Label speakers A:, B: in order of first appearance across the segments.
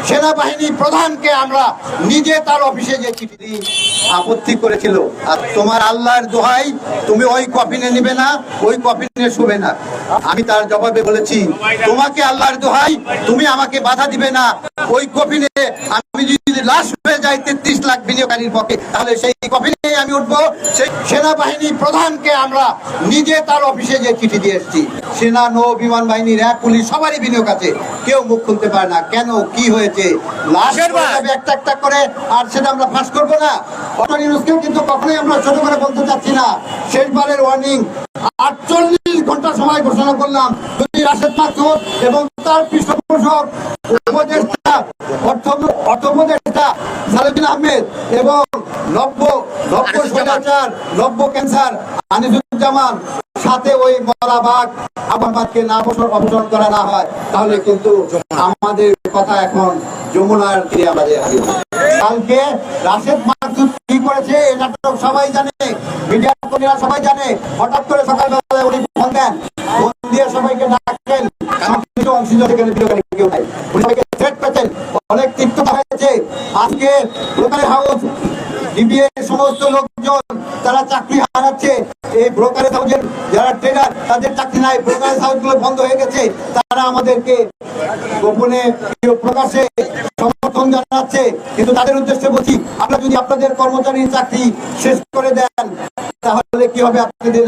A: সেনাবাহিনী প্রধানকে আমরা নিজে তার অফিসে যে চিঠি দিই, আপত্তি করেছিল। আর তোমার আল্লাহর দোহাই, তুমি ওই কফিনে নিবে না, ওই কফিনে শুবে না। আমি তার জবাবে বলেছি, তোমাকে আল্লাহর দোহাই, তুমি আমাকে বাধা দিবে না। ওই কফিনে আমি যদি লাশ হয়ে যাই 33 লাখ বিনিয়োগকারীর পক্ষে, তাহলে সেই কফিনে আমি উঠবো। সেই সেনাবাহিনী প্রধানকে আমরা নিজে তার অফিসে যে চিঠি দিয়ে এসেছি। সেনা, নৌ, বিমান বাহিনী, র্যাব, পুলিশ সবারই বিনিয়োগ আছে, কেউ মুখ খুলতে পারে না। কেন, কি হয়েছে? লাশ একটা একটা করে, আর সেটা আমরা ফাঁস করবো না। ডক্টর ইউনূসকে কিন্তু কখনোই আমরা ছোট করে বলতে চাচ্ছি না। শেষবারের ওয়ার্নিং, 48 ঘন্টা সময় ঘোষণা করলাম। যদি রাশেদ মাকসুদ এবং তার পৃষ্ঠপোষক উপদেষ্টা, অর্থ উপদেষ্টা সালেউদ্দিন আহমেদ এবং নব্য স্বৈরাচার, নব্য ক্যান্সার আনিসুজ্জামান সাথে ওই মরা বাঘ আবাদকে না অপসারণ করা না হয়, তাহলে কিন্তু আমাদের কথা এখন যমুনার তীরে আমাদের হারিয়ে। কালকে রাশেদ মাকসুদ কি করেছে এটা তো সবাই জানে, মিডিয়ার কর্মীরা সবাই জানে। হঠাৎ করে সকালবেলা উনি ফোন দেন, ফোন দিয়ে সবাইকে ডাকেন, কিছু অংশীদার এখানে বিরোধী কেউ নাই, উনি সবাইকে থ্রেট পেয়েছেন, অনেক তিক্ততা হয়েছে। আজকে ব্রোকারি হাউস, ডিবিএর সমস্ত লোকজন তারা চাকরি হারাচ্ছে। এই ব্রোকারেজ হাউসের যারা ট্রেডার, তাদের চাকরি নাই, ব্রোকারেজ হাউসগুলো বন্ধ হয়ে গেছে। তারা আমাদেরকে গোপনে প্রকাশে সমর্থন জানাচ্ছে, কিন্তু তাদের উদ্দেশ্যে বলছি, আপনারা যদি আপনাদের কর্মচারীর চাকরি শেষ করে দেন, তাহলে কি হবে? আপনাদের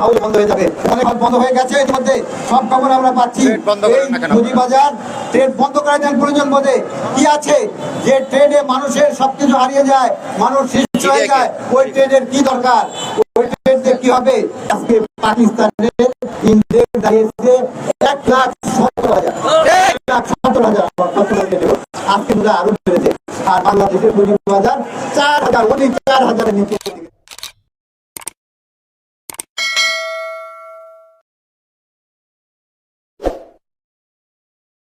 A: হাউস বন্ধ হয়ে যাবে। অনেক বন্ধ হয়ে গেছে, এর মধ্যে সব খবর আমরা পাচ্ছি। পুঁজিবাজার ট্রেড বন্ধ করে দেন প্রয়োজন বোধে। কি আছে যে ট্রেডে মানুষের সবকিছু হারিয়ে যায়, মানুষ শিষ্য হয়ে যায়, ওই ট্রেডের কি দরকার? ওই ট্রেডে কি হবে? আজকে পাকিস্তানের ইন্ডেক্স দাঁড়িয়েছে 1,17,000, 1,17,000, আজকে আরো বেড়েছে। আর বাংলাদেশের পুঁজিবাজার 4,000, 4,000-এর নিচে।